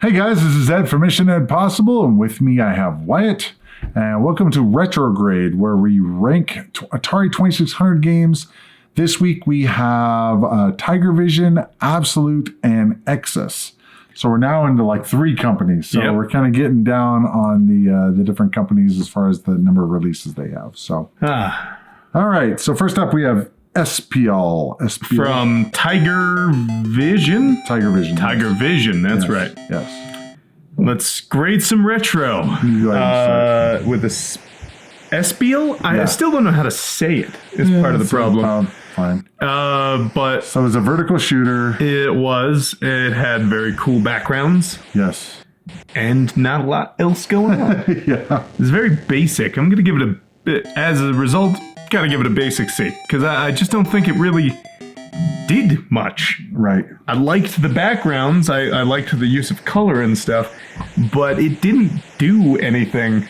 Hey guys, this is Ed from Mission Ed Possible, and with me I have Wyatt. And welcome to RetroGrade, where we rank Atari 2600 games. This week we have Tigervision, Absolute, and Exus. So we're now into like 3 companies. So we're kind of getting down on the different companies as far as the number of releases they have. So, all right. So first up we have Espial. From Tigervision? Tigervision, that's right. Yes. Let's grade some retro. With a Espial? I still don't know how to say it. It's part of the problem. Fine. But so it was a vertical shooter. It was. It had very cool backgrounds. Yes. And not a lot else going on. Yeah. It's very basic. I'm going to give it as a result, gotta give it a basic C, because I just don't think it really did much. Right. I liked the backgrounds, I liked the use of color and stuff, but it didn't do anything.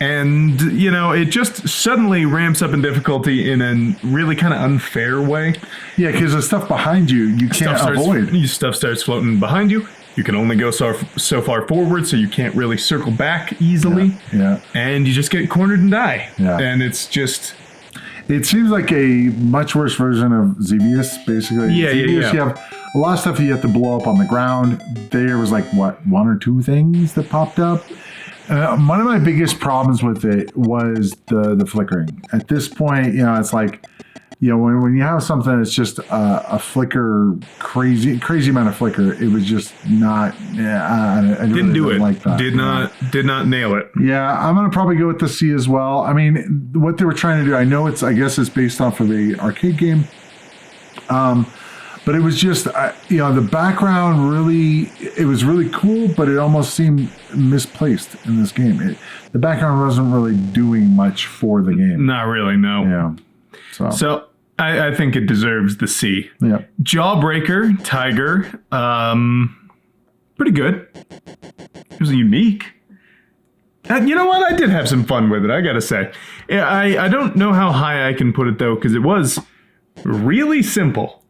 And, you know, it just suddenly ramps up in difficulty in a really kind of unfair way. Yeah, because the stuff behind you, you can't avoid. Stuff starts floating behind you. You can only go so far forward, so you can't really circle back easily. Yeah. And you just get cornered and die. Yeah. And it's just... It seems like a much worse version of Xevious, basically. Yeah. You have a lot of stuff you have to blow up on the ground. There was like, 1 or 2 things that popped up. One of my biggest problems with it was the flickering. At this point, you know, it's like... You know, when you have something that's just a flicker, crazy amount of flicker, it was just not. I didn't really do it. Like that. Did not nail it. Yeah, I'm gonna probably go with the C as well. I mean, what they were trying to do, I guess it's based off of the arcade game, but it was just, you know, the background it was really cool, but it almost seemed misplaced in this game. The background wasn't really doing much for the game. Not really, no. Yeah. So I think it deserves the C. Yeah. Jawbreaker, Tiger, pretty good. It was unique. You know what? I did have some fun with it, I gotta say. Yeah, I don't know how high I can put it, though, because it was really simple.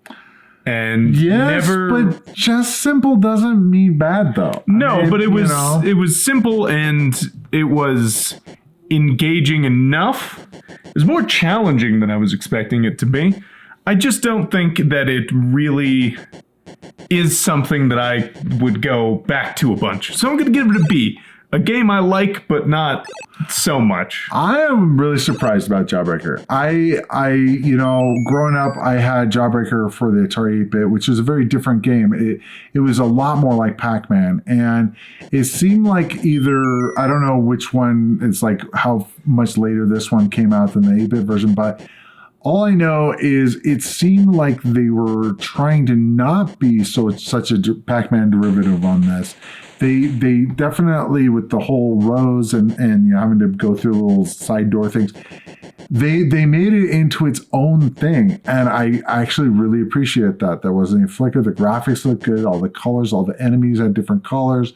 And but just simple doesn't mean bad, though. No, but it was simple and it was engaging enough. It was more challenging than I was expecting it to be. I just don't think that it really is something that I would go back to a bunch. So I'm going to give it a B. A game I like, but not so much. I am really surprised about Jawbreaker. I you know, growing up, I had Jawbreaker for the Atari 8-bit, which is a very different game. It was a lot more like Pac-Man, and it seemed like either, I don't know which one, it's like how much later this one came out than the 8-bit version, but all I know is it seemed like they were trying to not be such a Pac-Man derivative on this. They definitely, with the whole rows and you know, having to go through little side door things, they made it into its own thing, and I actually really appreciate that. There wasn't any flicker. The graphics looked good. All the colors, all the enemies had different colors.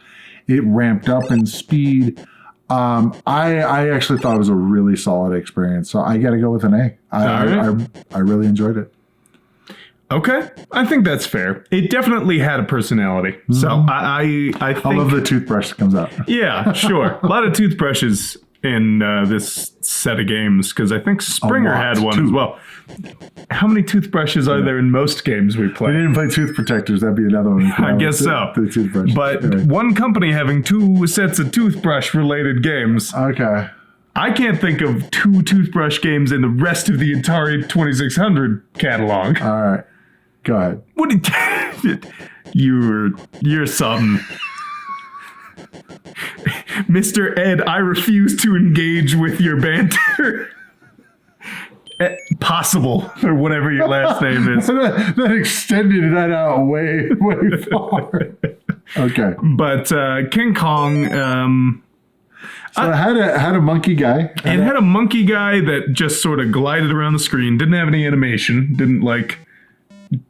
It ramped up in speed. I actually thought it was a really solid experience, so I got to go with an A. I really enjoyed it. Okay, I think that's fair. It definitely had a personality. Mm-hmm. So I think... I love the toothbrush that comes out. Yeah, sure. A lot of toothbrushes in this set of games, because I think Springer had one as well. How many toothbrushes are there in most games we play? We didn't play Tooth Protectors. That'd be another one. I guess so. The toothbrush. But one company having 2 sets of toothbrush-related games. Okay. I can't think of 2 toothbrush games in the rest of the Atari 2600 catalog. All right. Go ahead. What did you're something. Mr. Ed, I refuse to engage with your banter. Possible, or whatever your last name is. that extended that out way far. Okay. But King Kong... So it had a monkey guy. It had a monkey guy that just sort of glided around the screen, didn't have any animation, didn't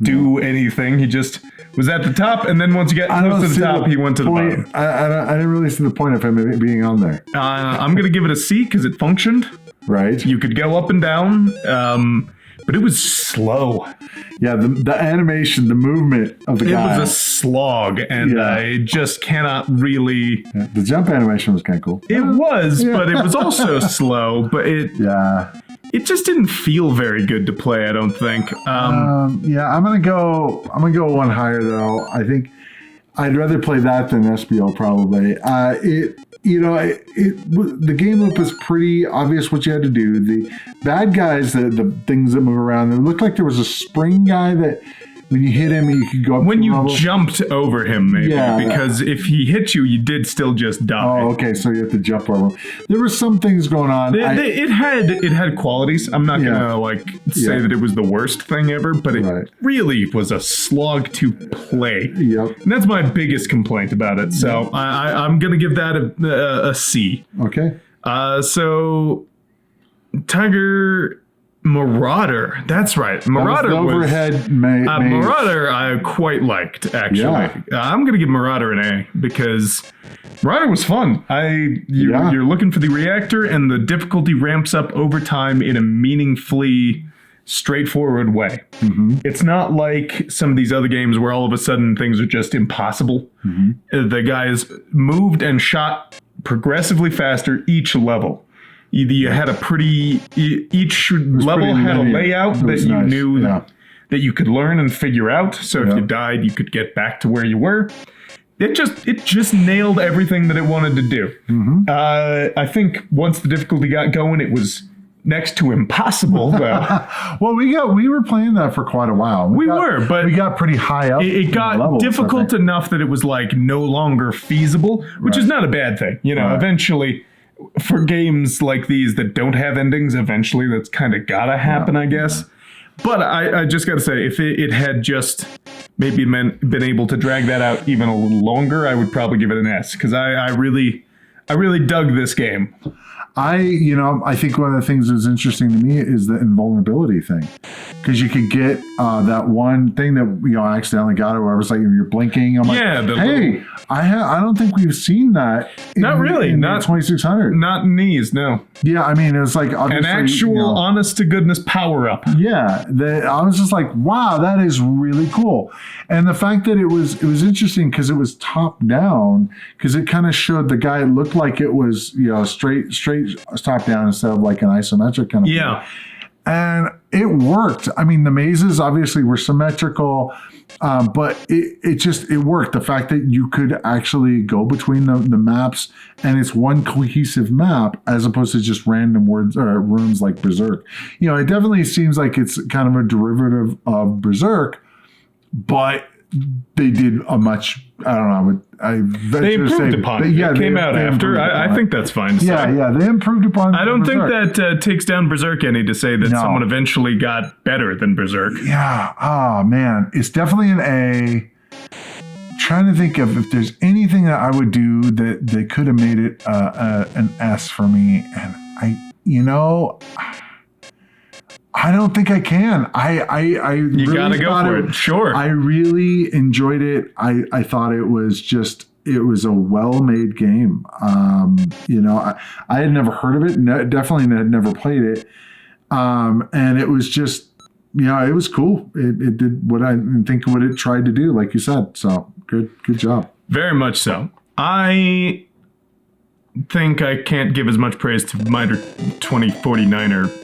do anything. He just was at the top, and then once you got close to the top, he went to the bottom. I didn't really see the point of him being on there. I'm going to give it a C because it functioned. Right. You could go up and down. but it was slow. Yeah, the animation, the movement of the guy. It was a slog, and I just cannot really... Yeah, the jump animation was kind of cool. It was, but it was also slow, but it just didn't feel very good to play, I don't think. Yeah, I'm gonna go one higher though. I think I'd rather play that than Espial probably. The game loop was pretty obvious what you had to do. The bad guys, the things that move around, it looked like there was a spring guy that when you hit him, you could go up. When you jumped over him, maybe, because if he hit you, you did still just die. Oh, okay, so you have to jump over him. There were some things going on. It had qualities. I'm not gonna say that it was the worst thing ever, but it really was a slog to play. Yep, and that's my biggest complaint about it. So I'm gonna give that a C. Okay. So Tiger. Marauder, that's right. Marauder was overhead Marauder I quite liked, actually. Yeah. I'm going to give Marauder an A because Marauder was fun. You're looking for the reactor, and the difficulty ramps up over time in a meaningfully straightforward way. Mm-hmm. It's not like some of these other games where all of a sudden things are just impossible. Mm-hmm. The guys moved and shot progressively faster each level. You had each level had a layout that you knew that you could learn and figure out. So if you died, you could get back to where you were. It just nailed everything that it wanted to do. Mm-hmm. I think once the difficulty got going, it was next to impossible. Well, we were playing that for quite a while. But we got pretty high up. It got levels, difficult enough that it was no longer feasible, which is not a bad thing. Eventually. For games like these that don't have endings, eventually that's kind of gotta happen, I guess. But I just gotta say, if it had just maybe been able to drag that out even a little longer, I would probably give it an S, because I really dug this game. I think one of the things that's interesting to me is the invulnerability thing, because you could get that one thing that I accidentally got, or whatever. It's like you're blinking. I'm hey, I don't think we've seen that. Not really. Not 2600. Not in these. No. Yeah, I mean, it was like an actual honest to goodness power up. Yeah, I was just like, wow, that is really cool. And the fact that it was interesting because it was top down, because it kind of showed the guy. It looked like it was straight top down instead of like an isometric kind of thing. And it worked. I mean, the mazes obviously were symmetrical, but it worked. The fact that you could actually go between the maps, and it's one cohesive map as opposed to just random rooms like Berserk. It definitely seems like it's kind of a derivative of Berserk, but they did a much, I don't know, they improved upon it. It came out after. I think that's fine. Yeah, they improved upon it. I don't think that takes down Berserk any to say that someone eventually got better than Berserk. Yeah. Oh, man. It's definitely an A. Trying to think of if there's anything that I would do that they could have made it an S for me. And I don't think I can. You really gotta go for it. Sure. I really enjoyed it. I thought it was a well-made game. I had never heard of it. Definitely had never played it. And it was just, it was cool. It did what it tried to do, like you said. So good job. Very much so. I think I can't give as much praise to Miter 2049er.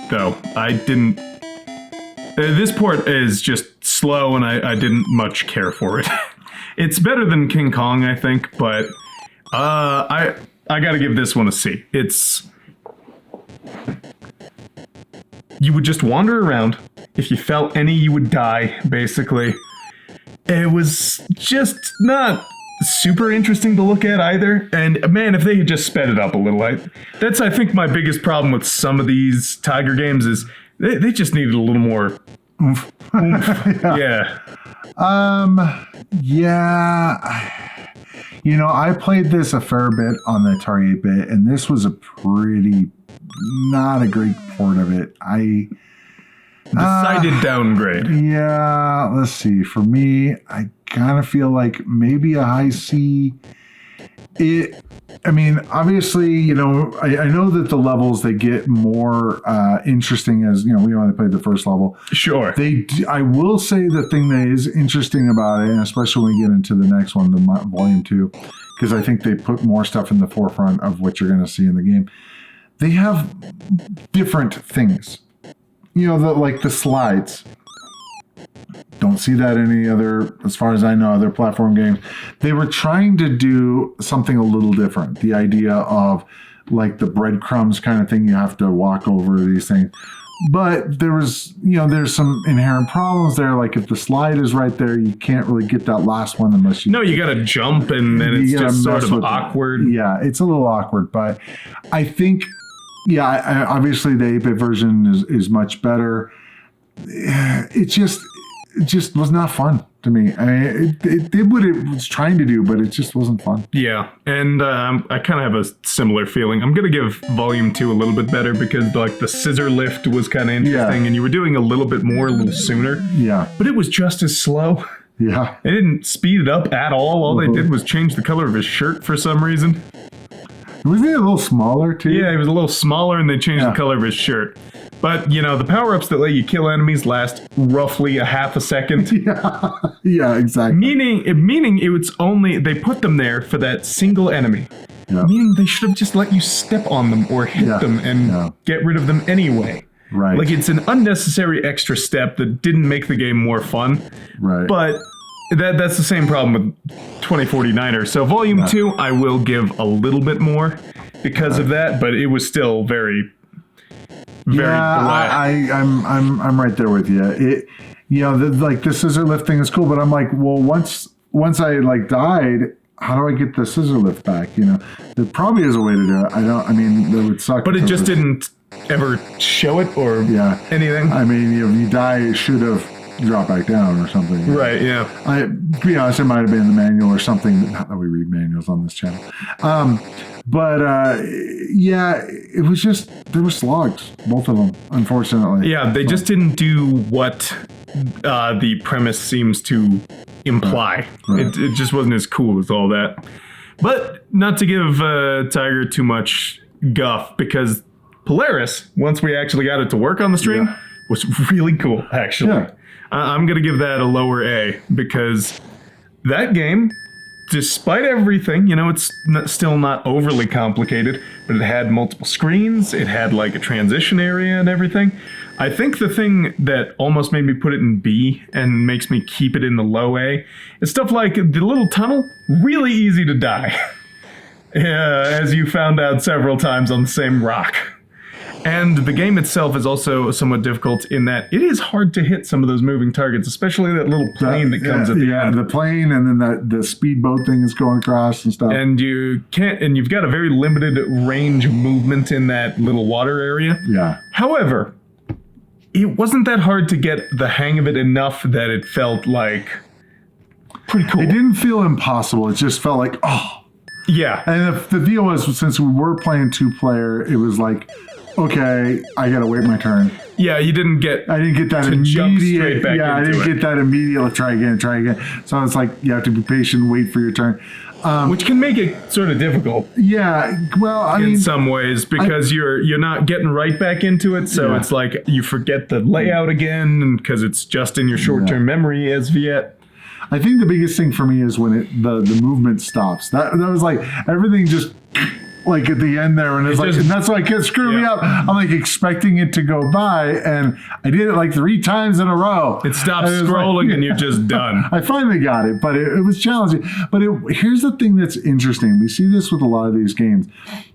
Though I didn't. This port is just slow, and I didn't much care for it. It's better than King Kong, I think, but I got to give this one a C. You would just wander around. If you felt any, you would die. Basically, it was just not super interesting to look at either. And man, if they had just sped it up a little, that's I think my biggest problem with some of these Tiger games is they just needed a little more oomph. Yeah. I played this a fair bit on the Atari 8-bit, and this was a pretty not a great port of it. Decided downgrade. Yeah, let's see. For me, I kind of feel like maybe a high C. I mean, obviously, you know, I know that the levels, they get more interesting as, you know, we only played the first level. Sure. I will say the thing that is interesting about it, and especially when we get into the next one, the Volume 2, because I think they put more stuff in the forefront of what you're going to see in the game. They have different things. You know, like the slides. Don't see that in any other, as far as I know, other platform games. They were trying to do something a little different. The idea of like the breadcrumbs kind of thing, you have to walk over these things. But there was, you know, there's some inherent problems there. Like if the slide is right there, you can't really get that last one unless you... No, you got to jump and then it's just sort of awkward. Yeah, it's a little awkward. But I think, yeah, obviously the 8-bit version is much better. It just was not fun to me. I mean, it did what it was trying to do, but it just wasn't fun. Yeah, and I kind of have a similar feeling. I'm going to give Volume 2 a little bit better because like the scissor lift was kind of interesting, and you were doing a little bit more a little sooner. Yeah. But it was just as slow. Yeah. They didn't speed it up at all. All they did was change the color of his shirt for some reason. Wasn't he a little smaller, too? Yeah, he was a little smaller, and they changed the color of his shirt. But, you know, the power-ups that let you kill enemies last roughly a half a second. Yeah, exactly. Meaning it's only, they put them there for that single enemy. Yeah. Meaning they should have just let you step on them or hit them and get rid of them anyway. Right. Like, it's an unnecessary extra step that didn't make the game more fun. Right. But... That's the same problem with 2049er. So Volume 2, I will give a little bit more because of that, but it was still very black. I'm right there with you. It, you know, like the scissor lift thing is cool, but I'm like, well, once I like died, how do I get the scissor lift back? You know, there probably is a way to do it. I mean, that would suck. But it just didn't ever show it or anything. I mean, if you die, it should have drop back down or something. Right, yeah. To be honest, it might have been in the manual or something. Not that we read manuals on this channel. Yeah, it was just, there were slogs, both of them, unfortunately. Yeah, they just didn't do what the premise seems to imply. Right. It just wasn't as cool as all that. But not to give Tiger too much guff, because Polaris, once we actually got it to work on the stream, was really cool, actually. Yeah. I'm going to give that a lower A because that game, despite everything, you know, it's still not overly complicated, but it had multiple screens. It had like a transition area and everything. I think the thing that almost made me put it in B and makes me keep it in the low A is stuff like the little tunnel, really easy to die, as you found out several times on the same rock. And the game itself is also somewhat difficult in that it is hard to hit some of those moving targets, especially that little plane that comes at the end. The plane, and then the speedboat thing is going across and stuff. And you've got a very limited range of movement in that little water area. Yeah. However, it wasn't that hard to get the hang of it enough that it felt like pretty cool. It didn't feel impossible. It just felt like, oh. Yeah. And the deal was, since we were playing 2-player, it was like, okay, I gotta wait my turn. Yeah, I didn't get that immediate. I didn't get that immediate. Let's try again. So it's like you have to be patient, wait for your turn, which can make it sort of difficult. Yeah, well, I mean, in some ways, because you're not getting right back into it, so it's like you forget the layout again because it's just in your short-term memory as of yet. I think the biggest thing for me is when the movement stops. That was like everything just. Like at the end there, and and that's why it kept screwing me up. I'm like expecting it to go by, and I did it like 3 times in a row. It stops scrolling, and you're just done. I finally got it, but it was challenging. But here's the thing that's interesting. We see this with a lot of these games.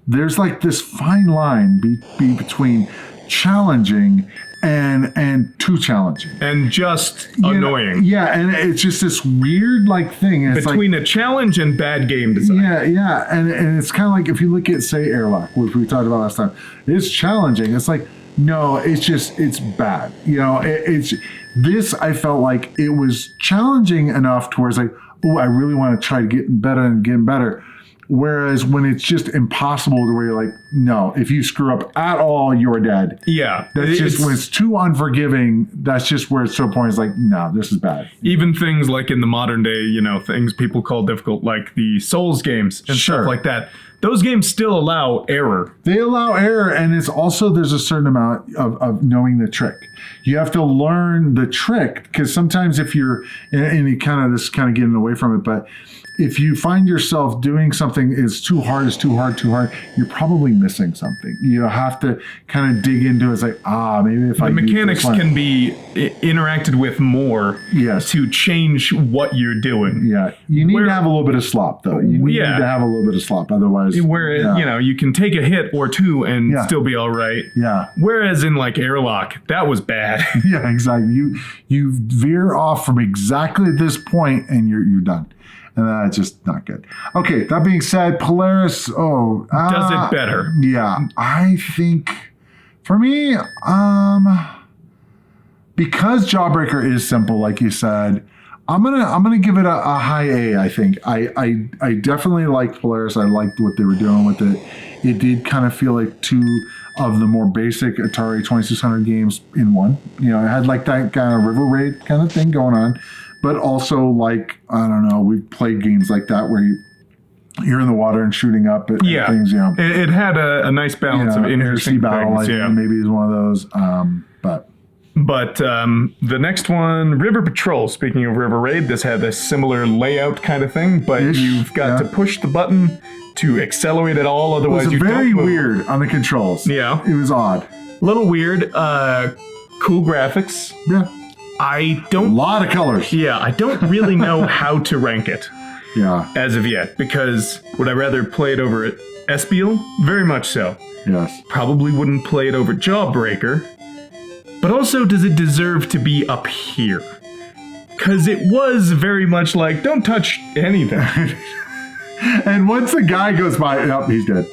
There's like this fine line between challenging and too challenging and just annoying. And it's just this weird like thing. It's between a challenge and bad game design. And it's kind of like if you look at say Airlock, which we talked about last time, it's challenging. It's like no, it's bad. You know, it's this. I felt like it was challenging enough to where it's like, oh, I really want to try to get better and get better. Whereas when it's just impossible to where you're like, no, if you screw up at all, you're dead. Yeah. That's just when it's too unforgiving, that's just where it's so point is like, no, this is bad. Even things like in the modern day, you know, things people call difficult, like the Souls games and stuff like that. those games still allow error. They allow error, and it's also there's a certain amount of knowing the trick. You have to learn the trick, because sometimes if you're, and you kind of, this is kind of getting away from it, but if you find yourself doing something is too hard, you're probably missing something. You have to kind of dig into it. It's like, maybe if the mechanics can be interacted with more to change what you're doing. Yeah, you need to have a little bit of slop, though. You need to have a little bit of slop, otherwise. Where you can take a hit or two and still be all right. Yeah. Whereas in like Airlock, that was bad. Yeah, exactly. You veer off from exactly this point, and you're done. And that's just not good. Okay, that being said, Polaris, does it better. Yeah, I think for me, because Jawbreaker is simple, like you said, I'm gonna give it a high A. I think I definitely liked Polaris. I liked what they were doing with it. It did kind of feel like two of the more basic Atari 2600 games in one. You know, it had like that kind of river raid kind of thing going on. But also, like, I don't know, we've played games like that where you're in the water and shooting up at things, you know. It had a nice balance of interesting battle, things. Maybe it's one of those. But the next one, River Patrol, speaking of River Raid, this had a similar layout kind of thing, but you've got to push the button to accelerate it all, otherwise you don't move. It was very weird on the controls. Yeah. It was odd. Little weird. Cool graphics. Yeah. I don't... A lot of colors. Yeah, I don't really know how to rank it. Yeah. As of yet, because would I rather play it over at Espial? Very much so. Yes. Probably wouldn't play it over Jawbreaker. But also, does it deserve to be up here? Because it was very much like, don't touch anything. And once the guy goes by, he's dead.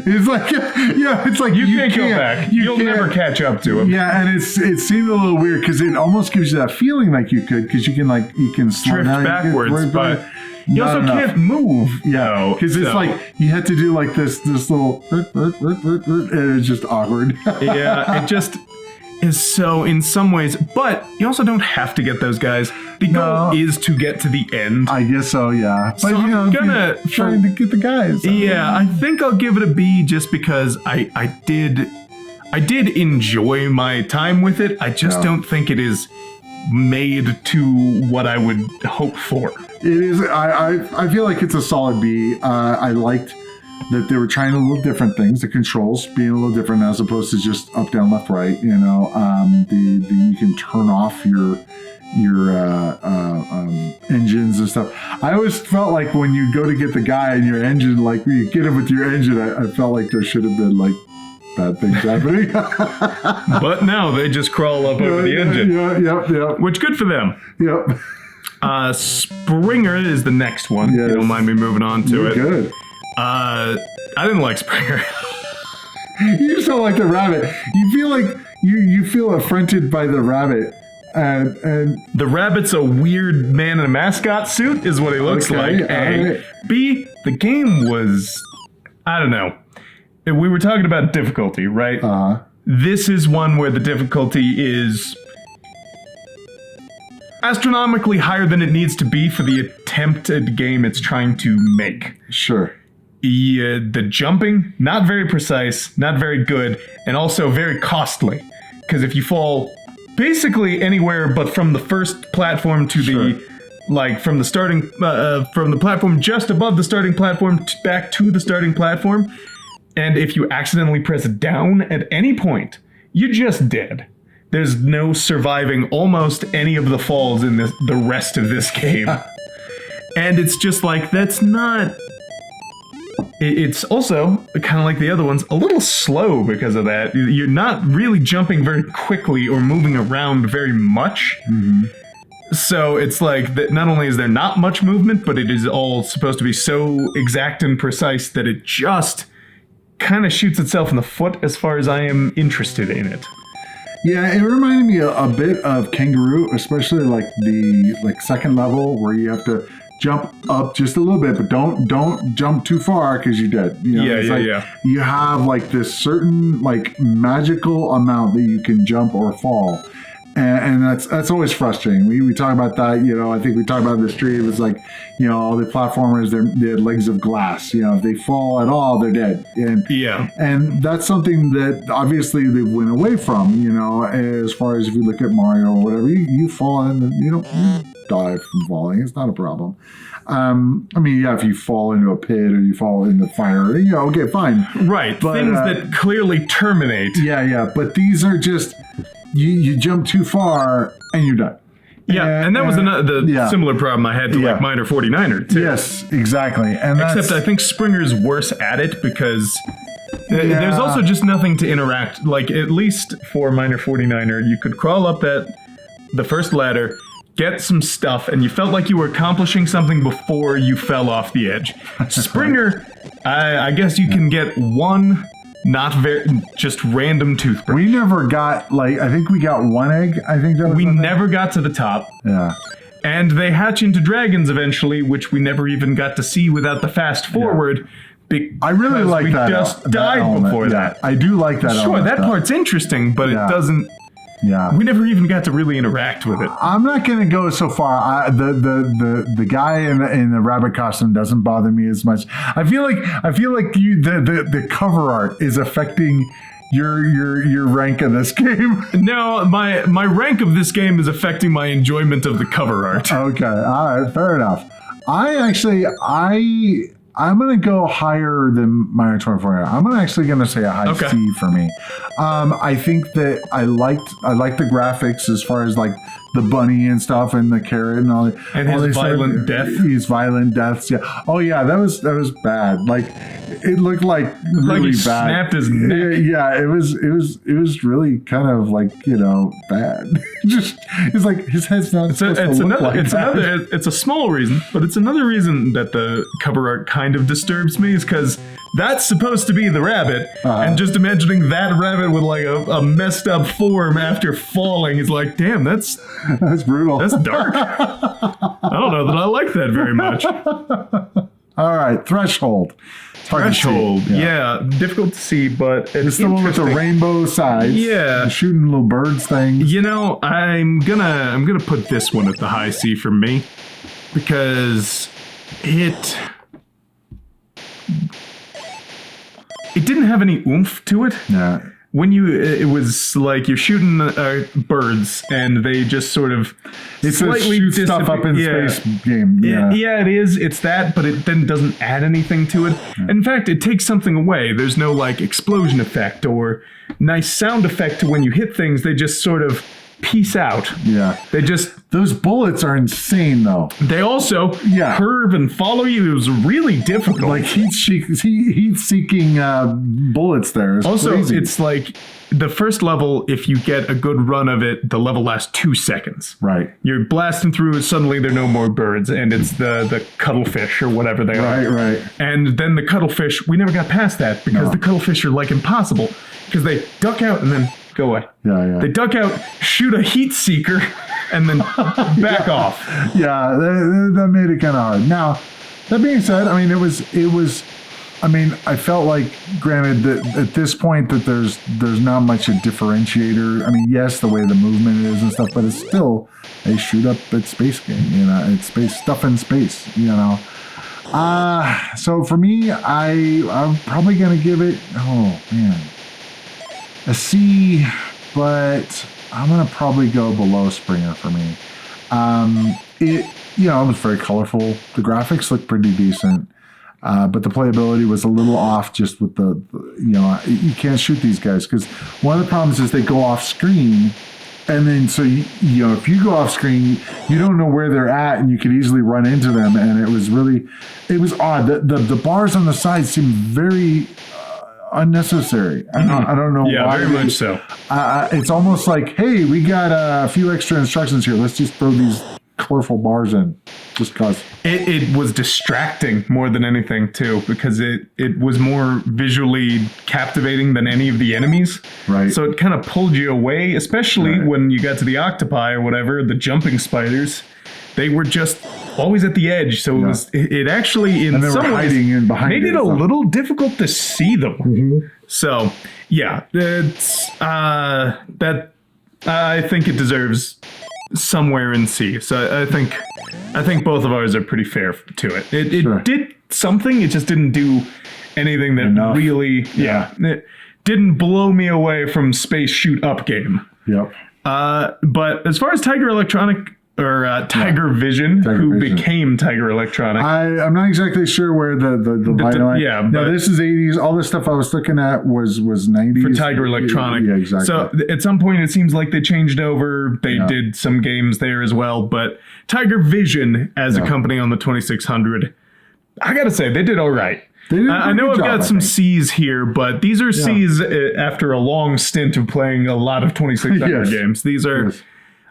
It's like, it's like you can't go back. You'll never catch up to him. Yeah, and it seemed a little weird because it almost gives you that feeling like you could, because you can drift backwards, but you also can't move. Yeah, because it's like you had to do like this little, and it's just awkward. Yeah, it just is so in some ways, but you also don't have to get those guys. The goal is to get to the end. I guess so, yeah. But so I'm gonna trying to get the guys. I think I'll give it a B just because I did enjoy my time with it. I just don't think it is made to what I would hope for. It is. I feel like it's a solid B. I liked that they were trying a little different things, the controls being a little different as opposed to just up, down, left, right. You know, you can turn off your engines and stuff. I always felt like when you go to get the guy in your engine, like when you get him with your engine, I felt like there should have been like bad things happening. But no, they just crawl up over the engine. Yep. Which good for them. Yep. Springer is the next one. Yes. If you don't mind me moving on to it. Good. I didn't like Springer. You just don't like the rabbit. You feel like you feel affronted by the rabbit. And the rabbit's a weird man in a mascot suit is what he looks like. A. Right. B, the game was, I don't know. We were talking about difficulty, right? Uh-huh. This is one where the difficulty is astronomically higher than it needs to be for the attempted game it's trying to make. Sure. The jumping, not very precise, not very good, and also very costly. Because if you fall basically anywhere but from the first platform to from the starting, from the platform just above the starting platform back to the starting platform, and if you accidentally press down at any point, you're just dead. There's no surviving almost any of the falls in the rest of this game. And it's just like, that's not... It's also, kind of like the other ones, a little slow because of that. You're not really jumping very quickly or moving around very much. Mm-hmm. So it's like, that not only is there not much movement, but it is all supposed to be so exact and precise that it just kind of shoots itself in the foot as far as I am interested in it. Yeah, it reminded me a bit of Kangaroo, especially like the second level where you have to jump up just a little bit, but don't jump too far because you're dead. You know, You have like this certain like magical amount that you can jump or fall, And that's always frustrating. We talk about that, I think we talked about in the street. It was like, all the platformers, they had legs of glass. If they fall at all, they're dead. And that's something that obviously they went away from, as far as if you look at Mario or whatever, you fall and you die from falling. It's not a problem. If you fall into a pit or you fall in the fire, okay, fine. Right. But, things that clearly terminate. Yeah. But these are just... You jump too far and you're done. Yeah, and that was the similar problem I had to like Miner 49er too. Yes, exactly. And except I think Springer's worse at it because there's also just nothing to interact. Like at least for Miner 49er, you could crawl up the first ladder, get some stuff, and you felt like you were accomplishing something before you fell off the edge. Springer, I guess you can get one. Not just random toothbrush. We never got, I think we got one egg. I think that was we never got to the top. Yeah. And they hatch into dragons eventually, which we never even got to see without the fast forward. I really like that. We just died before that. I do like that. Sure, that part's interesting, but it doesn't... Yeah, we never even got to really interact with it. I'm not going to go so far. The guy in the rabbit costume doesn't bother me as much. I feel like the cover art is affecting your rank of this game. No, my rank of this game is affecting my enjoyment of the cover art. Okay, all right, fair enough. I'm going to go higher than Miner 24. I'm actually going to say a high C for me. I think that I liked the graphics as far as like the bunny and stuff and the carrot and all. And his violent death. His violent deaths. Yeah. Oh yeah, that was bad. Like it looked like really he bad. Snapped his neck. Yeah, it was really kind of like bad. It's like his head's not. It's a small reason, but it's another reason that the cover art kind of disturbs me is because that's supposed to be the rabbit, and just imagining that rabbit with like a messed up form after falling is like, damn, that's brutal. That's dark. I don't know that I like that very much. All right, Threshold. Threshold, yeah, difficult to see, but it's the one with the rainbow sides. Yeah, shooting little birds things. I'm gonna put this one at the high C for me because it didn't have any oomph to it. Yeah. When it was like you're shooting birds and they just sort of slightly shoot stuff up in space game. Yeah, it is. It's that, but it then doesn't add anything to it. Yeah. In fact, it takes something away. There's no like explosion effect or nice sound effect to when you hit things. They just sort of peace out. Yeah. Those bullets are insane though. They also curve and follow you. It was really difficult. Like heat-seeking bullets there. Also, crazy. It's like the first level, if you get a good run of it, the level lasts 2 seconds. Right. You're blasting through, suddenly there are no more birds, and it's the cuttlefish or whatever they are. Right. And then the cuttlefish, we never got past that because the cuttlefish are like impossible because they duck out and then go away. Yeah. They duck out, shoot a heat seeker, and then back off. Yeah, that made it kind of hard. Now, that being said, I mean, it was. I mean, I felt like, granted, that at this point that there's not much a differentiator. I mean, yes, the way the movement is and stuff, but it's still a shoot up at space game. It's space stuff in space. So for me, I'm probably gonna give it. Oh man. A C, but I'm gonna probably go below Springer for me. It was very colorful. The graphics looked pretty decent, but the playability was a little off. Just with you can't shoot these guys because one of the problems is they go off screen, and then so if you go off screen, you don't know where they're at, and you could easily run into them. And it was odd. The bars on the side seemed very unnecessary. I don't know why. Yeah, very much so. It's almost like, hey, we got a few extra instructions here. Let's just throw these colorful bars in just because. It was distracting more than anything, too, because it was more visually captivating than any of the enemies. Right. So it kind of pulled you away, especially when you got to the octopi or whatever, the jumping spiders. They were just always at the edge, so it actually in some ways made it a little difficult to see them. Mm-hmm. So yeah, it's that I think it deserves somewhere in C. So I think both of ours are pretty fair to it. It Sure. did something. It just didn't do anything that Enough. really, it didn't blow me away from space shoot up game. Yep. But as far as Tigervision, who Tigervision. became Tiger Electronic, I'm not exactly sure where the line. yeah, no, but- this is 80s. All the stuff I was looking at was 90s. for Tiger Electronic. Yeah, exactly. So at some point, it seems like they changed over. They did some games there as well. But Tigervision, as a company on the 2600, I got to say, they did all right. They did a I pretty know good I've job, got I some think. C's here, but these are C's after a long stint of playing a lot of 2600 Yes. games. These are... Yes.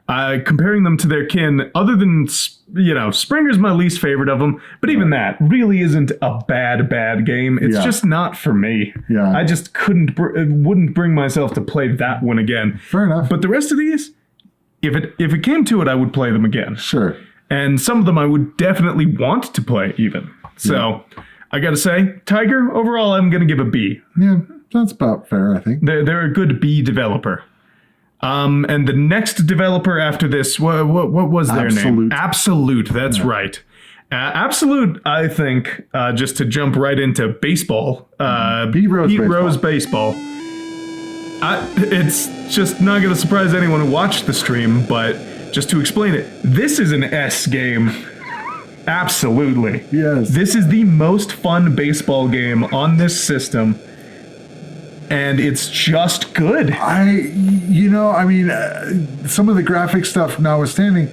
Comparing them to their kin, other than, Springer's my least favorite of them, but even that really isn't a bad game. It's just not for me. Yeah. I just wouldn't bring myself to play that one again. Fair enough. But the rest of these, if it came to it, I would play them again. Sure. And some of them I would definitely want to play even. So I gotta say, Tiger, overall, I'm gonna give a B. Yeah, that's about fair, I think. They're a good B developer. And the next developer after this, what was their name? Absolute. Absolute, that's right. Absolute, I think, just to jump right into baseball, Pete Rose Rose Baseball. It's just not going to surprise anyone who watched the stream, but just to explain it, this is an S game. Absolutely. Yes. This is the most fun baseball game on this system. And it's just good. Some of the graphic stuff notwithstanding,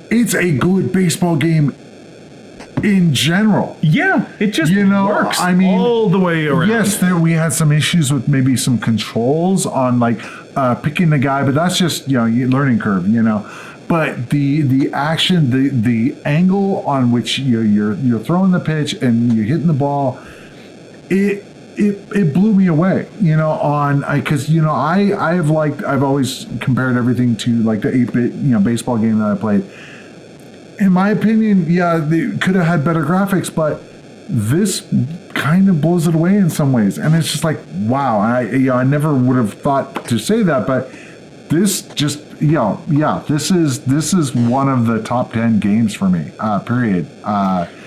it's a good baseball game in general. Yeah, it just works all the way around. Yes, we had some issues with maybe some controls on picking the guy, but that's just learning curve, But the action, the angle on which you're throwing the pitch and you're hitting the ball, it blew me away, I've always compared everything to like the 8-bit, baseball game that I played. In my opinion, they could have had better graphics, but this kind of blows it away in some ways. And it's just like, wow, I never would have thought to say that, but this just, this is one of the top 10 games for me, period.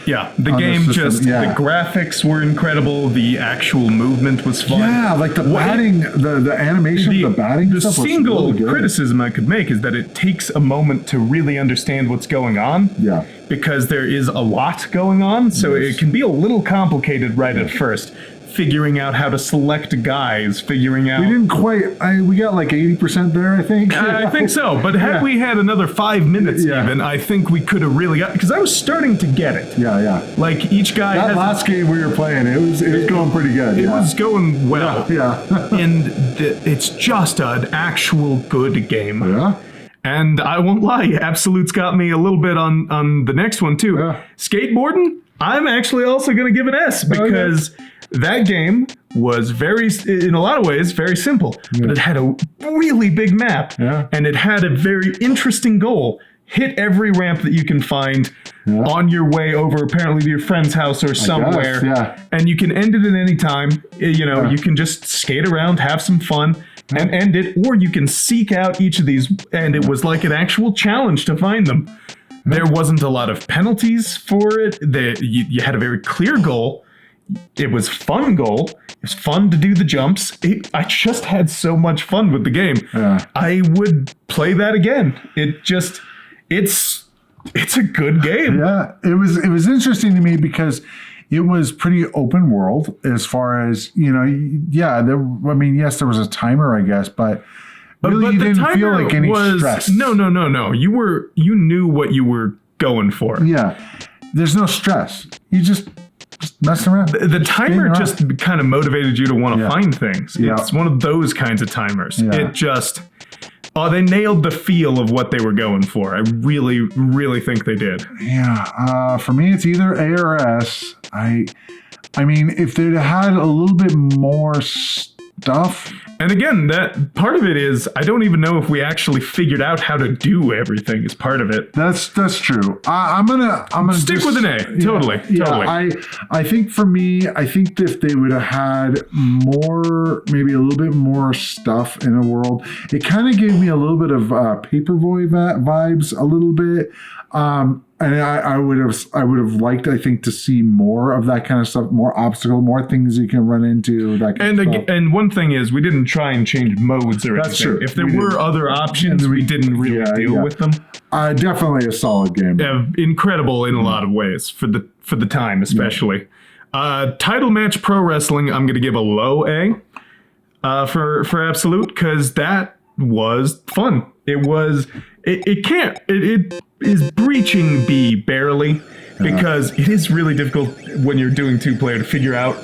The game the graphics were incredible. The actual movement was fun. Yeah, like the batting, the animation of the batting. The stuff was single really good. criticism I could make is that it takes a moment to really understand what's going on. Yeah. Because there is a lot going on, so it can be a little complicated right at first. Figuring out how to select guys, figuring out... We didn't quite... we got like 80% there, I think. I think so, but had we had another 5 minutes even, I think we could have really got... Because I was starting to get it. Yeah. Like, each guy... That last game we were playing, it was going pretty good. It was going well. Yeah. And it's just an actual good game. Yeah. And I won't lie, Absolute's got me a little bit on the next one, too. Yeah. Skateboarding, I'm actually also going to give an S, because... That game was in a lot of ways, very simple, but it had a really big map, and it had a very interesting goal. Hit every ramp that you can find on your way over, apparently to your friend's house or somewhere, and you can end it at any time. You can just skate around, have some fun, and end it, or you can seek out each of these, and it was like an actual challenge to find them. There wasn't a lot of penalties for it. You had a very clear goal. It was fun goal. It was fun to do the jumps. I just had so much fun with the game. Yeah. I would play that again. It's a good game. Yeah, it was interesting to me because it was pretty open world as far as yes, there was a timer, I guess, but really you didn't feel like any stress. No. You knew what you were going for. Yeah, there's no stress. You just messing around. The timer just kind of motivated you to want to find things. Yeah. It's one of those kinds of timers. Yeah. It just, they nailed the feel of what they were going for. I really, really think they did. Yeah. For me, it's either A or S. I mean, if they'd had a little bit more stuff. And again, that part of it is I don't even know if we actually figured out how to do everything as part of it. That's true. I'm gonna stick with an A. Totally. I think for me, I think if they would have had more, maybe a little bit more stuff in the world, it kind of gave me a little bit of Paperboy vibes, a little bit. And I would have liked, I think, to see more of that kind of stuff, more obstacle, more things you can run into. That kind of stuff. And one thing is, we didn't try and change modes or That's anything. true. If there were other options, we didn't really deal with them. Definitely a solid game. Incredible in a lot of ways for the time, especially. Title match pro wrestling, I'm going to give a low A for Absolute, because that was fun. It was. It is breaching B barely, because it is really difficult when you're doing 2-player to figure out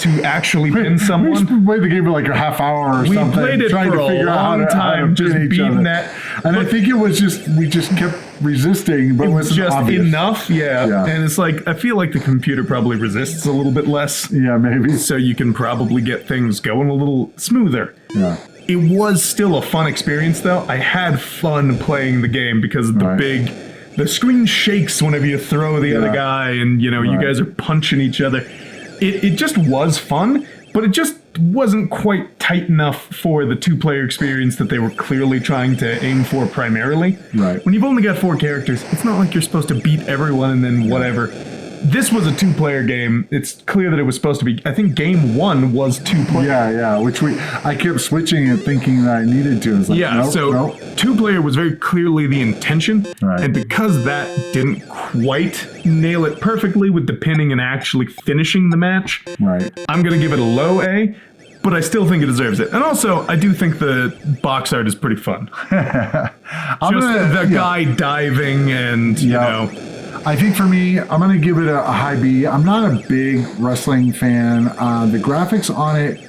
to actually pin someone. We just played the game for like a half hour or something. We played it trying for to figure a out long time, just beating that. And I think it was we just kept resisting, but it was just obvious. enough. Yeah. And it's like, I feel like the computer probably resists a little bit less. Yeah, maybe. So you can probably get things going a little smoother. Yeah. It was still a fun experience, though. I had fun playing the game because of the screen shakes whenever you throw the other guy, and you guys are punching each other. It just was fun, but it just wasn't quite tight enough for the 2-player experience that they were clearly trying to aim for primarily. Right. When you've only got 4 characters, it's not like you're supposed to beat everyone and then whatever. This was a 2-player game. It's clear that it was supposed to be. I think game 1 was 2-player. Yeah, which I kept switching and thinking that I needed to. It's like, nope. 2-player was very clearly the intention, and because that didn't quite nail it perfectly with the pinning and actually finishing the match, I'm going to give it a low A, but I still think it deserves it. And also, I do think the box art is pretty fun. The guy diving and, you know... I think for me, I'm going to give it a high B. I'm not a big wrestling fan. The graphics on it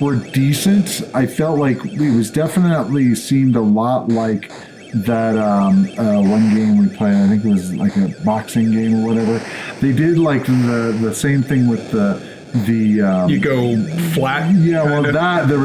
were decent. I felt like it was definitely seemed a lot like that one game we played. I think it was like a boxing game or whatever. They did like the same thing with the you go flat. Yeah, well, there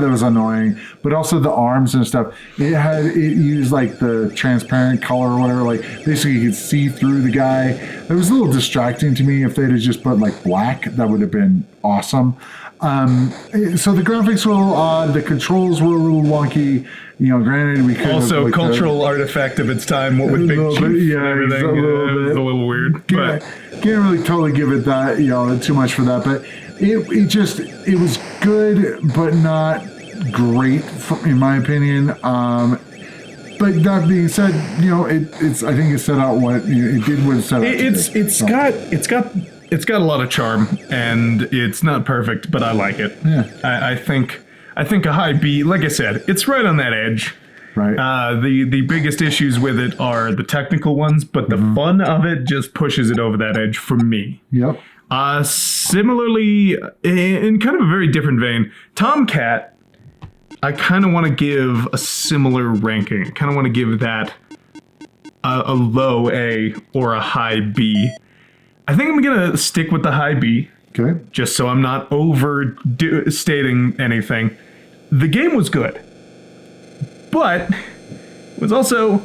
was annoying, but also the arms and stuff. It used like the transparent color or whatever. Like basically, you could see through the guy. It was a little distracting to me. If they'd have just put like black, that would have been awesome. So the graphics were a little odd. The controls were a little wonky. Granted, we could also like cultural artifact of its time. What with Big Chief and everything, it was a little weird. But can't really totally give it that, too much for that. But it was good, but not great, in my opinion. But that being said, I think it set out what it did. What it set out. It's got a lot of charm, and it's not perfect, but I like it. Yeah. I think a high B. Like I said, it's right on that edge. Right. The biggest issues with it are the technical ones, but the fun of it just pushes it over that edge for me. Yep. Similarly, in kind of a very different vein, Tomcat, I kind of want to give a similar ranking. I kind of want to give that a low A or a high B. I think I'm going to stick with the high B. Okay. Just so I'm not overstating anything. The game was good. But it was also,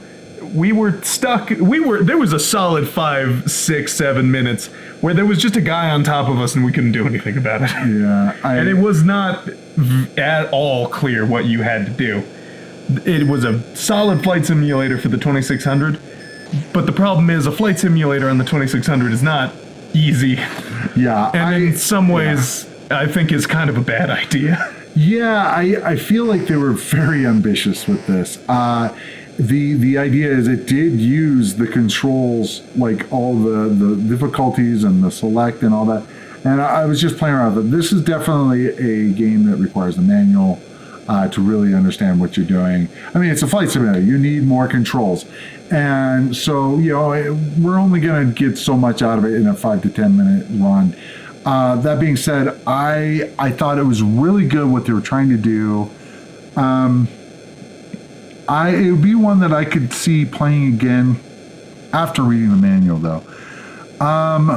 we were stuck. There was a solid 5, 6, 7 minutes where there was just a guy on top of us and we couldn't do anything about it. Yeah. And it was not at all clear what you had to do. It was a solid flight simulator for the 2600. But the problem is, a flight simulator on the 2600 is not easy. Yeah. And in some ways, I think is kind of a bad idea. Yeah, I feel like they were very ambitious with this. The idea is it did use the controls, like all the difficulties and the select and all that. And I was just playing around with it. This is definitely a game that requires a manual to really understand what you're doing. I mean, it's a flight simulator. You need more controls. And so, we're only going to get so much out of it in a 5 to 10 minute run. That being said, I thought it was really good what they were trying to do. It would be one that I could see playing again after reading the manual, though.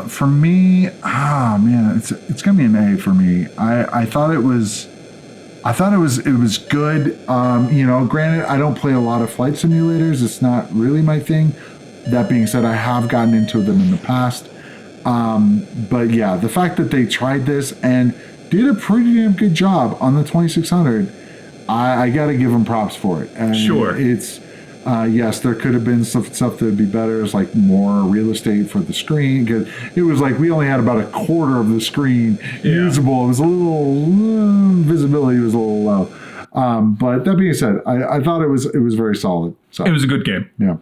For me, man, it's gonna be an A for me. I thought it was I thought it was good. Granted, I don't play a lot of flight simulators. It's not really my thing. That being said, I have gotten into them in the past. But yeah, the fact that they tried this and did a pretty damn good job on the 2600, I got to give them props for it. And sure. It's, yes, there could have been stuff that would be better. It's like more real estate for the screen. Because it was like we only had about a quarter of the screen usable. It was a little, visibility was a little low. But that being said, I thought it was very solid. So it was a good game. Yeah.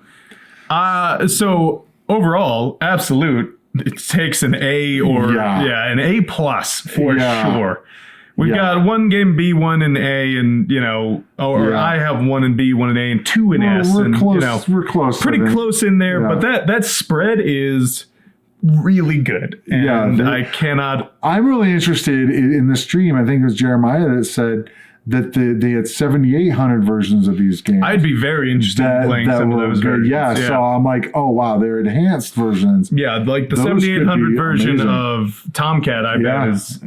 So overall, absolute, it takes an A or an A plus for sure. We've got one game B, one in A, and I have one in B, one in A, and two in S. We're and close. We're close. Pretty close in there, but that spread is really good. And I cannot. I'm really interested in the stream. I think it was Jeremiah that said that they had 7,800 versions of these games. I'd be very interested in playing some of those versions. Yeah, so I'm like, oh wow, they're enhanced versions. Yeah, like the 7,800 version of Tomcat, I bet is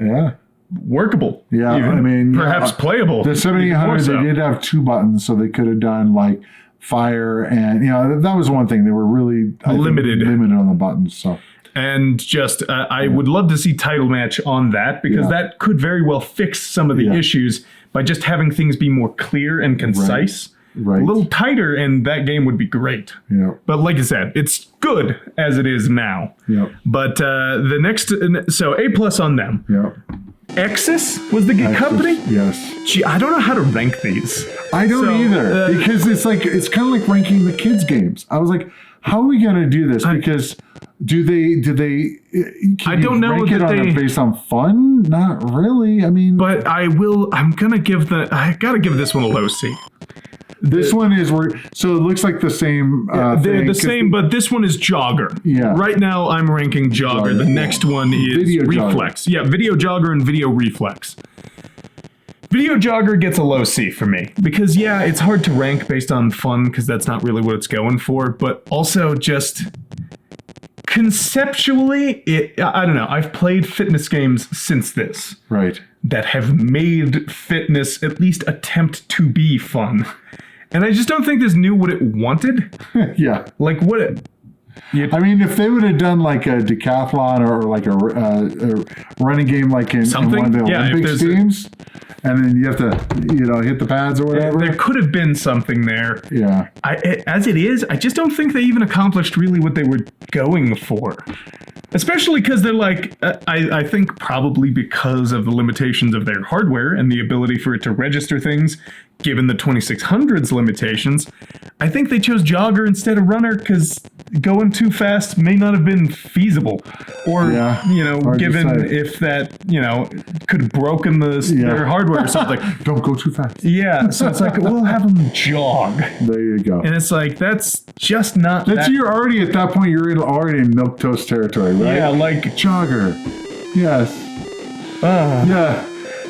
workable. Yeah, even. I mean, perhaps playable. The 7,800, they did have two buttons, so they could have done like fire, and that was one thing. They were really limited on the buttons. So. And just, I would love to see title match on that, because that could very well fix some of the issues by just having things be more clear and concise. Right. A little tighter, and that game would be great. Yeah. But like I said, it's good as it is now. Yeah. But the next, so A plus on them. Yeah. Exus was the company? Yes. Gee, I don't know how to rank these. I don't either, because it's kind of like ranking the kids' games. I was like, how are we going to do this? Because do they? I don't know. Rank it based on fun? Not really. I mean, but I will. I gotta give this one a low C. This one is so it looks like the same. They're the same, but this one is Jogger. Yeah. Right now, I'm ranking Jogger. The next one is Video Reflex. Jogger. Yeah, Video Jogger and Video Reflex. Video Jogger gets a low C for me because it's hard to rank based on fun because that's not really what it's going for. But also just conceptually, I don't know. I've played fitness games since this. Right. That have made fitness at least attempt to be fun. And I just don't think this knew what it wanted. Yeah. Like what I mean, if they would have done like a decathlon or like a running game like in one of the Olympics games, and then you have to, hit the pads or whatever. There could have been something there. Yeah. As it is, I just don't think they even accomplished really what they were going for. Especially because they're like, I think probably because of the limitations of their hardware and the ability for it to register things, given the 2600's limitations, I think they chose Jogger instead of Runner because going too fast may not have been feasible. Or, given if that, could have broken their hardware or something. Don't go too fast. Yeah, so it's like, we'll have them jog. There you go. And it's like, that's just not you're already, at that point, you're already in milquetoast territory, right? Yeah, like Jogger. Yes.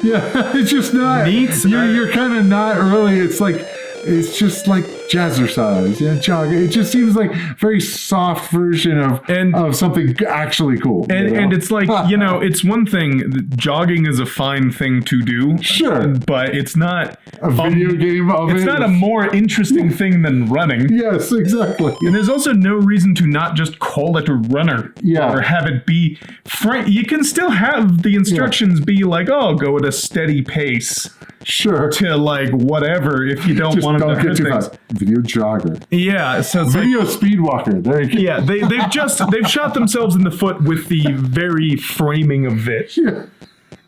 Yeah, it's just not. You're kind of not really. It's just like jazzercise. Yeah, Jogger. It just seems like a very soft version of something actually cool. And it's like, it's one thing. Jogging is a fine thing to do. Sure. But it's not a video game of It's not a more interesting thing than running. Yes, exactly. And there's also no reason to not just call it a runner. Yeah. Or have it be you can still have the instructions be like, go at a steady pace. Sure. To like whatever if you don't want to get too fast. Video Jogger. Yeah. So it's Video Speedwalker. There you go. Yeah. They've shot themselves in the foot with the very framing of it. Yeah.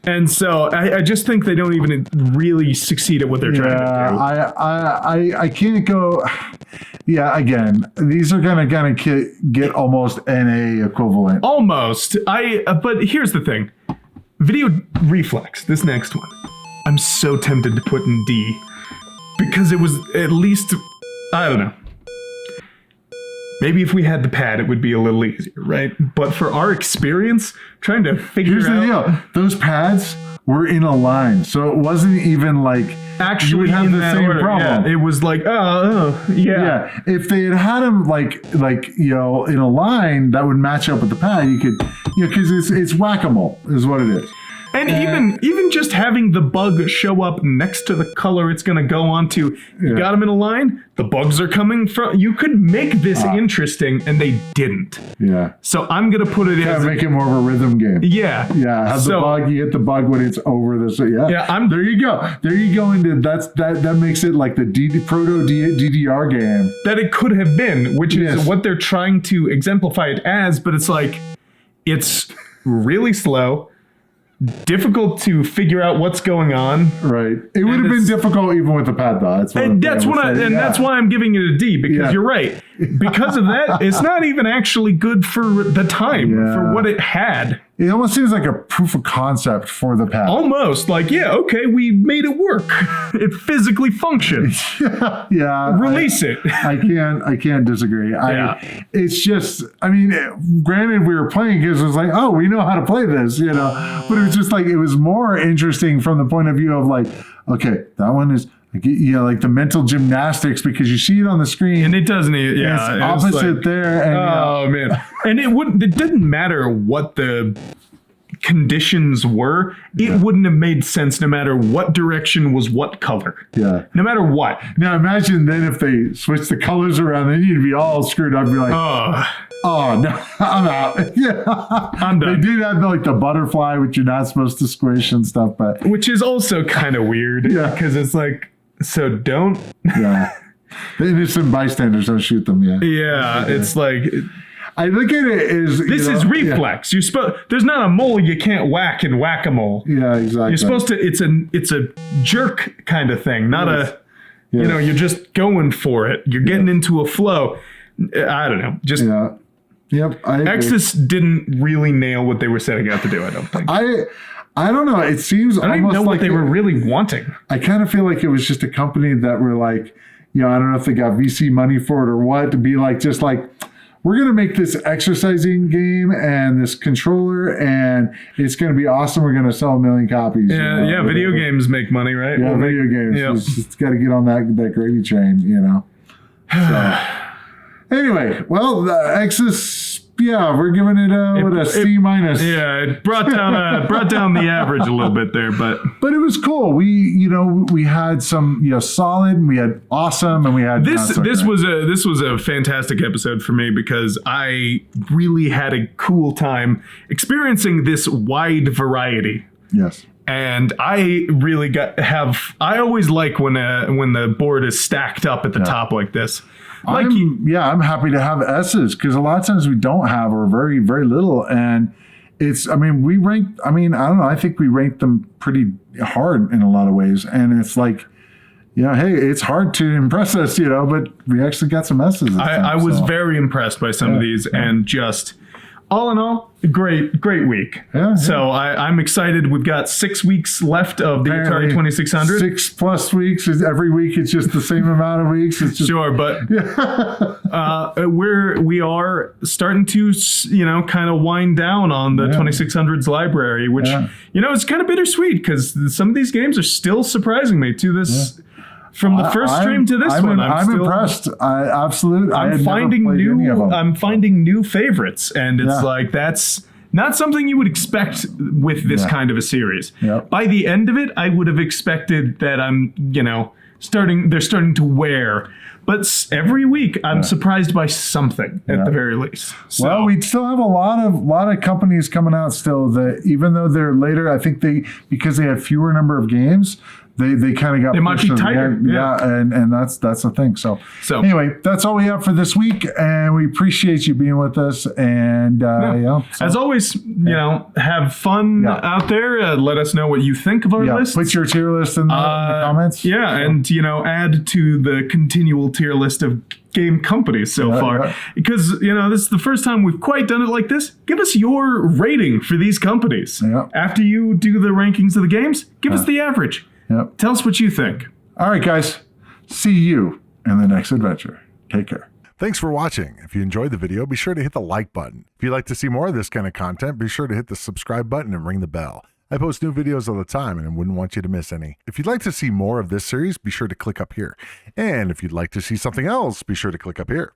And so I just think they don't even really succeed at what they're trying to do. I can't go. Yeah, again, these are gonna get almost NA equivalent. Almost. But here's the thing. Video Reflex, this next one, I'm so tempted to put in D because it was at least, I don't know. Maybe if we had the pad, it would be a little easier, right? But for our experience, trying to figure out... Here's the deal. Those pads were in a line, so it wasn't even like... Actually, you would have the same problem. Yeah, it was like, yeah. If they had had them in a line that would match up with the pad, you could, because it's whack-a-mole is what it is. And even just having the bug show up next to the color it's going to go onto, you got them in a line, the bugs are coming from, you could make this interesting, and they didn't. Yeah. So I'm going to put it in. Make it more of a rhythm game. Yeah. Yeah. Have the bug, you hit the bug when it's over this. Yeah. There you go. There you go into that makes it like the proto DDR game. That it could have been, which is what they're trying to exemplify it as, but it's like, it's really slow, difficult to figure out what's going on. Right. It would have been difficult even with the pad, though. That's why I'm giving it a D, because you're right. Because of that, it's not even actually good for the time, for what it had. It almost seems like a proof of concept for the pad. Almost like, okay, we made it work. It physically functions. Release it. I can't disagree. It's just, I mean, granted, we were playing because it was like, oh, we know how to play this, but it was just like, it was more interesting from the point of view of like, okay, that one is, like the mental gymnastics, because you see it on the screen and it doesn't. It's opposite there. And, man, and it didn't matter what the conditions were. It wouldn't have made sense no matter what direction was what color. Yeah. No matter what. Now imagine then if they switch the colors around, then you'd be all screwed up. You'd be like, oh no, I'm out. I'm done. They did have like the butterfly, which you're not supposed to squish and stuff, but which is also kind of weird. Because it's like, so don't. The innocent bystanders, don't shoot them. It's like, I look at it as this is reflex. You're there's not a mole you can't whack in whack-a-mole. Yeah, exactly. You're supposed to. It's a jerk kind of thing, not a. You're just going for it. You're getting into a flow. I don't know. Just Exus didn't really nail what they were setting out to do. I don't think. I don't know. It seems I don't even know what they were really wanting. I kind of feel like it was just a company that were like, I don't know if they got VC money for it or what, to be like, just like, we're going to make this exercising game and this controller, and it's going to be awesome. We're going to sell 1 million copies. Video games make money, right? Yeah, video games. It's got to get on that gravy train, So, anyway, well, the Exus. Yeah, we're giving it a C minus. Yeah, it brought down the average a little bit there, but it was cool. We had some solid, and we had awesome, and we had this was a fantastic episode for me, because I really had a cool time experiencing this wide variety. Yes. And I really I always like when the board is stacked up at the top like this. I'm happy to have S's, because a lot of times we don't have, or very, very little. And we ranked, I don't know, I think we ranked them pretty hard in a lot of ways. And it's like, hey, it's hard to impress us, but we actually got some S's. I was very impressed by some of these, and just all in all, great week. So I'm excited. We've got 6 weeks left of the Atari 2600. 6+ weeks. Every week it's just the same amount of weeks. It's just, sure, but we are starting to kind of wind down on the 2600's library, which it's kind of bittersweet, because some of these games are still surprising me to this. From the first stream to this one, I'm impressed. I'm finding new favorites, and it's like, that's not something you would expect with this kind of a series. By the end of it, I would have expected that they're starting to wear. But every week, I'm surprised by something at the very least. So, well, we still have a lot of companies coming out still that, even though they're later, I think because they have fewer number of games, they kind of got. They might be tighter. And that's the thing. So anyway, that's all we have for this week, and we appreciate you being with us. And as always, have fun out there. Let us know what you think of our list. Put your tier list in the comments. And add to the continual tier list of game companies so far, because this is the first time we've quite done it like this. Give us your rating for these companies. After you do the rankings of the games, give us the average. Tell us what you think. All right, guys. See you in the next adventure. Take care. Thanks for watching. If you enjoyed the video, be sure to hit the like button. If you'd like to see more of this kind of content, be sure to hit the subscribe button and ring the bell. I post new videos all the time, and I wouldn't want you to miss any. If you'd like to see more of this series, be sure to click up here. And if you'd like to see something else, be sure to click up here.